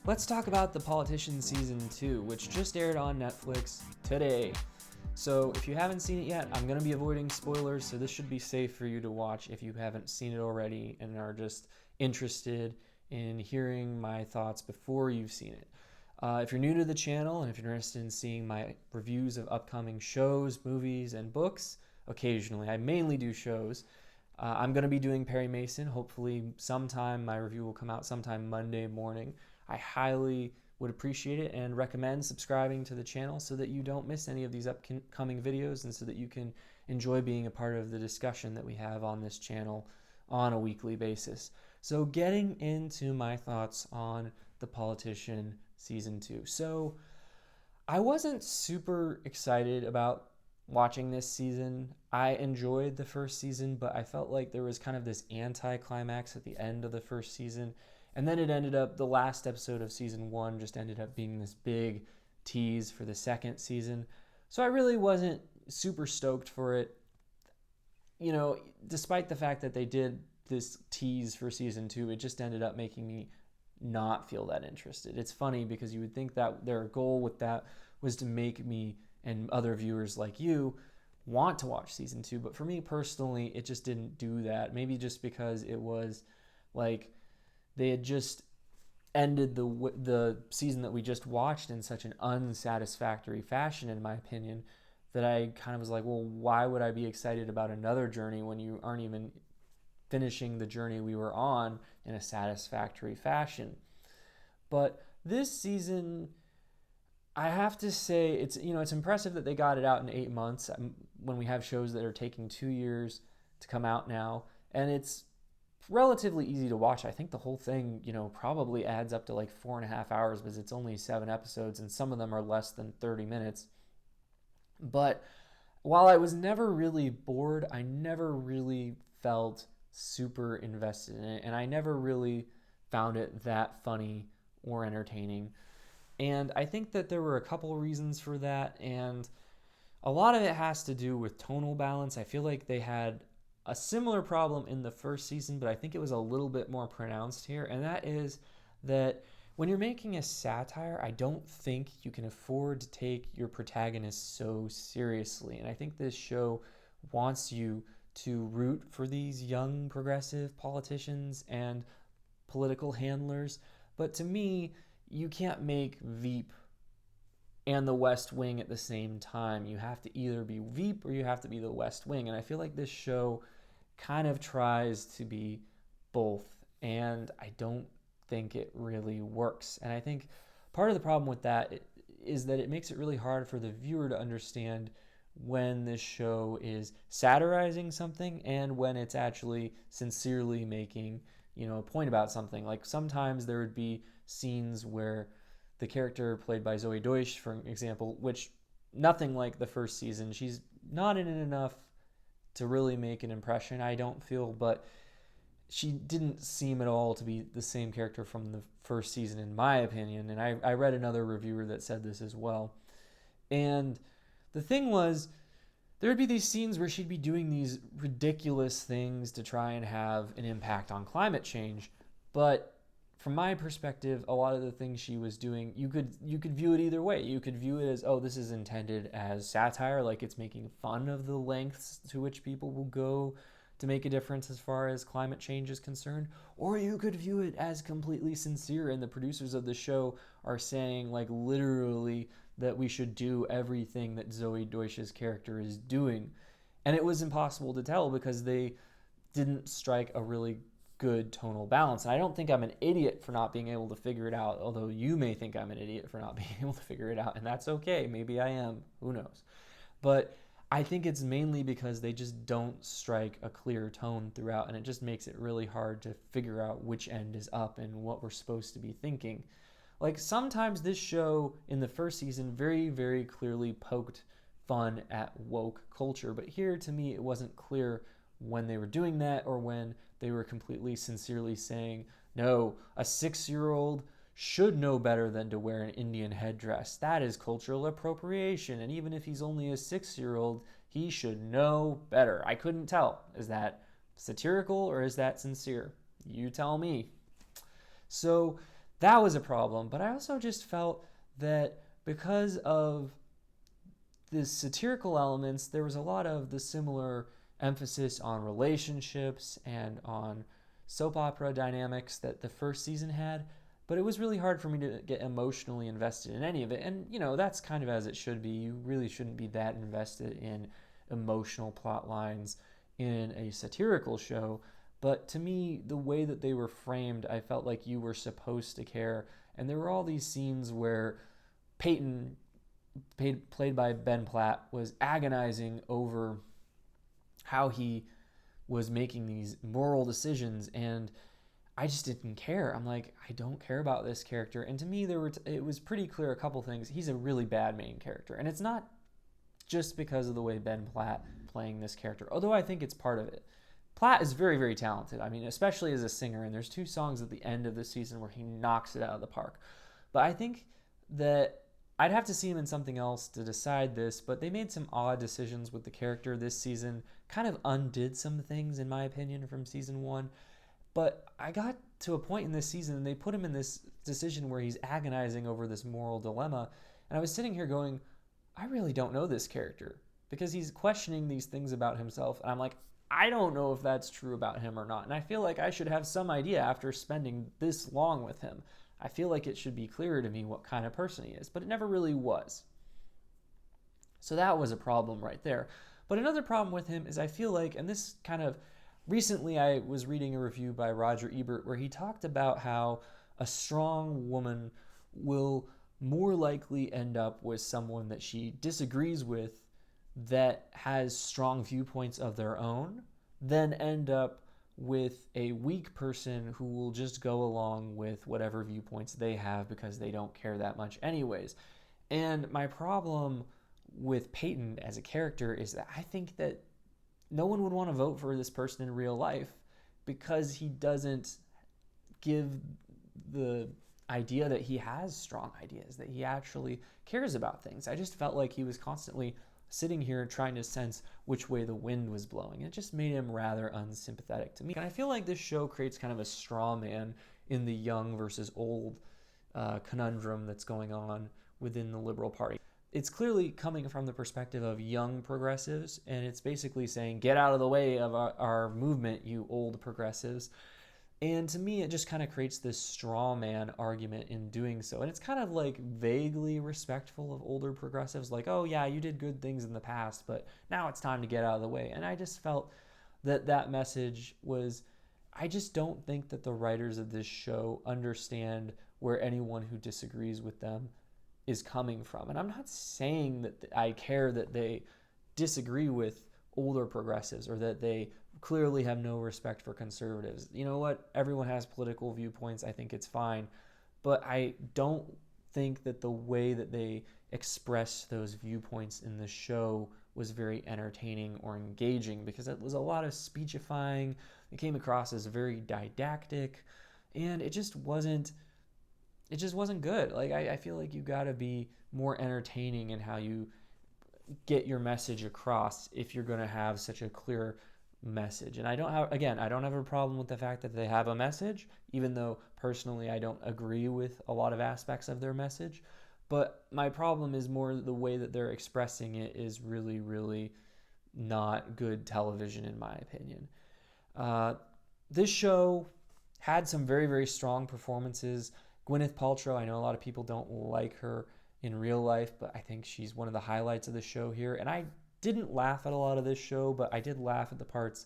Let's talk about The Politician Season 2, which just aired on Netflix today. So if you haven't seen it yet, I'm going to be avoiding spoilers, so this should be safe for you to watch if you haven't seen it already and are just interested in hearing my thoughts before you've seen it. If you're new to the channel and if you're interested in seeing my reviews of upcoming shows, movies, and books, occasionally, I mainly do shows. I'm going to be doing Perry Mason. Hopefully sometime my review will come out sometime Monday morning. I highly would appreciate it and recommend subscribing to the channel so that you don't miss any of these upcoming videos and so that you can enjoy being a part of the discussion that we have on this channel on a weekly basis. So getting into my thoughts on The Politician Season 2. So I wasn't super excited about watching this season. I enjoyed the first season, but I felt like there was kind of this anti-climax at the end of the first season. And then it ended up, the last episode of season 1 just ended up being this big tease for the second season. So I really wasn't super stoked for it. You know, despite the fact that they did this tease for season 2, it just ended up making me not feel that interested. It's funny because you would think that their goal with that was to make me and other viewers like you want to watch season 2, but for me personally, it just didn't do that. Maybe just because it was like they had just ended the season that we just watched in such an unsatisfactory fashion, in my opinion, that I kind of was like, well, why would I be excited about another journey when you aren't even finishing the journey we were on in a satisfactory fashion? But this season, I have to say, it's impressive that they got it out in 8 months when we have shows that are taking 2 years to come out now, and it's relatively easy to watch. I think the whole thing, probably adds up to like 4.5 hours because it's only 7 episodes and some of them are less than 30 minutes. But while I was never really bored, I never really felt super invested in it, and I never really found it that funny or entertaining. And I think that there were a couple reasons for that, and a lot of it has to do with tonal balance. I feel like they had a similar problem in the first season, but I think it was a little bit more pronounced here, and that is that when you're making a satire, I don't think you can afford to take your protagonist so seriously. And I think this show wants you to root for these young progressive politicians and political handlers, but to me, you can't make Veep and the West Wing at the same time. You have to either be Veep or you have to be the West Wing. And I feel like this show kind of tries to be both, and I don't think it really works. And I think part of the problem with that is that it makes it really hard for the viewer to understand when this show is satirizing something and when it's actually sincerely making, a point about something. Like sometimes there would be scenes where the character played by Zoey Deutch, for example, which nothing like the first season, she's not in it enough to really make an impression, I don't feel, but she didn't seem at all to be the same character from the first season, in my opinion, and I read another reviewer that said this as well. And the thing was, there would be these scenes where she'd be doing these ridiculous things to try and have an impact on climate change, but from my perspective, a lot of the things she was doing, you could view it either way. You could view it as, oh, this is intended as satire, like it's making fun of the lengths to which people will go to make a difference as far as climate change is concerned. Or you could view it as completely sincere, and the producers of the show are saying, like, literally that we should do everything that Zoey Deutch's character is doing. And it was impossible to tell because they didn't strike a really good tonal balance. And I don't think I'm an idiot for not being able to figure it out, although you may think I'm an idiot for not being able to figure it out, and that's okay. Maybe I am. Who knows? But I think it's mainly because they just don't strike a clear tone throughout, and it just makes it really hard to figure out which end is up and what we're supposed to be thinking. Like sometimes this show in the first season very, very clearly poked fun at woke culture, but here to me it wasn't clear when they were doing that or when they were completely sincerely saying, no, a 6-year-old should know better than to wear an Indian headdress. That is cultural appropriation, and even if he's only a 6-year-old, he should know better. I couldn't tell. Is that satirical or is that sincere? You tell me. So that was a problem. But I also just felt that because of the satirical elements, there was a lot of the similar emphasis on relationships and on soap opera dynamics that the first season had. But it was really hard for me to get emotionally invested in any of it. And, that's kind of as it should be. You really shouldn't be that invested in emotional plot lines in a satirical show. But to me, the way that they were framed, I felt like you were supposed to care. And there were all these scenes where Peyton, played by Ben Platt, was agonizing over how he was making these moral decisions, and I just didn't care. I'm like, I don't care about this character. And to me, it was pretty clear a couple things. He's a really bad main character, and it's not just because of the way Ben Platt playing this character, although I think it's part of it. Platt is very, very talented. I mean, especially as a singer, and there's 2 songs at the end of the season where he knocks it out of the park. But I think that I'd have to see him in something else to decide this, but they made some odd decisions with the character this season, kind of undid some things, in my opinion, from season 1. But I got to a point in this season, and they put him in this decision where he's agonizing over this moral dilemma, and I was sitting here going, I really don't know this character, because he's questioning these things about himself, and I'm like, I don't know if that's true about him or not, and I feel like I should have some idea after spending this long with him. I feel like it should be clearer to me what kind of person he is, but it never really was. So that was a problem right there. But another problem with him is I feel like, and this kind of, recently I was reading a review by Roger Ebert where he talked about how a strong woman will more likely end up with someone that she disagrees with that has strong viewpoints of their own than end up with a weak person who will just go along with whatever viewpoints they have because they don't care that much anyways. And my problem with Peyton as a character is that I think that no one would want to vote for this person in real life because he doesn't give the idea that he has strong ideas, that he actually cares about things. I just felt like he was constantly sitting here trying to sense which way the wind was blowing. It just made him rather unsympathetic to me. And I feel like this show creates kind of a straw man in the young versus old conundrum that's going on within the Liberal Party. It's clearly coming from the perspective of young progressives, and it's basically saying, get out of the way of our movement, you old progressives. And to me, it just kind of creates this straw man argument in doing so. And it's kind of like vaguely respectful of older progressives, like, oh yeah, you did good things in the past, but now it's time to get out of the way. And I just felt that that message was, I just don't think that the writers of this show understand where anyone who disagrees with them is coming from. And I'm not saying that I care that they disagree with older progressives or that they clearly have no respect for conservatives. You know what? Everyone has political viewpoints. I think it's fine. But I don't think that the way that they express those viewpoints in the show was very entertaining or engaging because it was a lot of speechifying. It came across as very didactic, and it just wasn't good. Like I feel like you got to be more entertaining in how you get your message across if you're going to have such a clear message. And I don't have a problem with the fact that they have a message, even though personally I don't agree with a lot of aspects of their message. But my problem is more the way that they're expressing it is really, really not good television in my opinion. This show had some very, very strong performances. Gwyneth Paltrow, I know a lot of people don't like her in real life, but I think she's one of the highlights of the show here. And I didn't laugh at a lot of this show, but I did laugh at the parts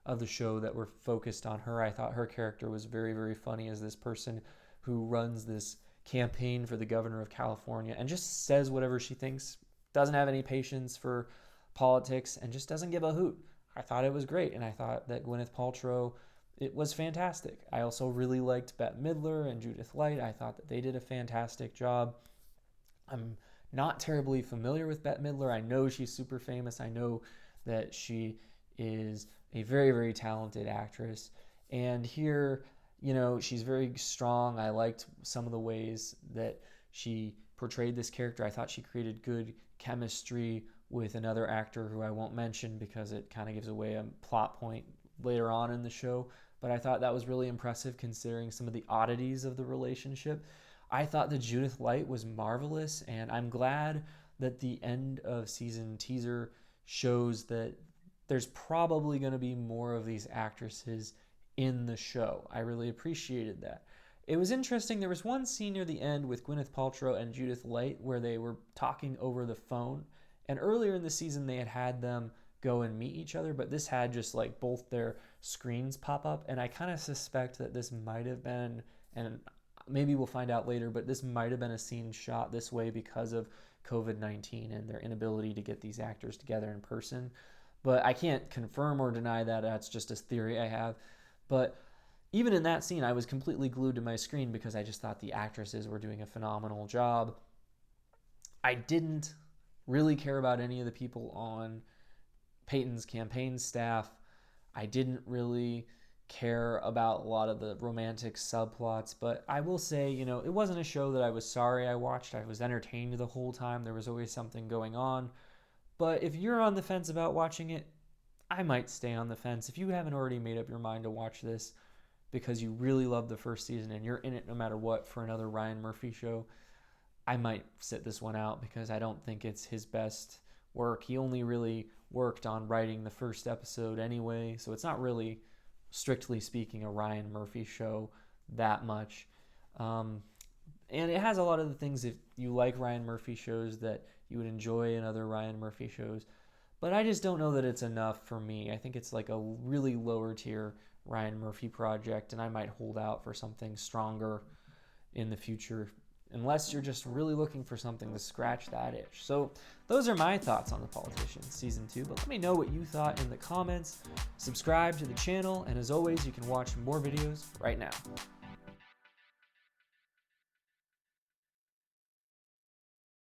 of the show that were focused on her. I thought her character was very, very funny as this person who runs this campaign for the governor of California and just says whatever she thinks, doesn't have any patience for politics, and just doesn't give a hoot. I thought it was great, and I thought that Gwyneth Paltrow, it was fantastic. I also really liked Bette Midler and Judith Light. I thought that they did a fantastic job. I'm not terribly familiar with Bette Midler. I know she's super famous. I know that she is a very, very talented actress. And here, she's very strong. I liked some of the ways that she portrayed this character. I thought she created good chemistry with another actor who I won't mention because it kind of gives away a plot point later on in the show. but I thought that was really impressive considering some of the oddities of the relationship. I thought the Judith light was marvelous, and I'm glad that the end of season teaser shows that there's probably going to be more of these actresses in the show. I really appreciated that. It was interesting. There was one scene near the end with Gwyneth Paltrow and Judith Light where they were talking over the phone. And earlier in the season, they had them go and meet each other, but this had just like both their screens pop up. And I kind of suspect that this might have been, and maybe we'll find out later, but this might have been a scene shot this way because of COVID-19 and their inability to get these actors together in person. But I can't confirm or deny that. That's just a theory I have. But even in that scene, I was completely glued to my screen because I just thought the actresses were doing a phenomenal job. I didn't really care about any of the people on Peyton's campaign staff. I didn't really care about a lot of the romantic subplots, but I will say, you know, it wasn't a show that I was sorry I watched. I was entertained the whole time. There was always something going on. But if you're on the fence about watching it, I might stay on the fence. If you haven't already made up your mind to watch this because you really love the first season and you're in it no matter what for another Ryan Murphy show, I might sit this one out because I don't think it's his best work. He only really worked on writing the first episode anyway, so it's not really, strictly speaking, a Ryan Murphy show that much. And it has a lot of the things, if you like Ryan Murphy shows, that you would enjoy in other Ryan Murphy shows. But I just don't know that it's enough for me. I think it's like a really lower tier Ryan Murphy project, and I might hold out for something stronger in the future, unless you're just really looking for something to scratch that itch. So those are my thoughts on The Politician Season 2, but let me know what you thought in the comments. Subscribe to the channel, and as always, you can watch more videos right now.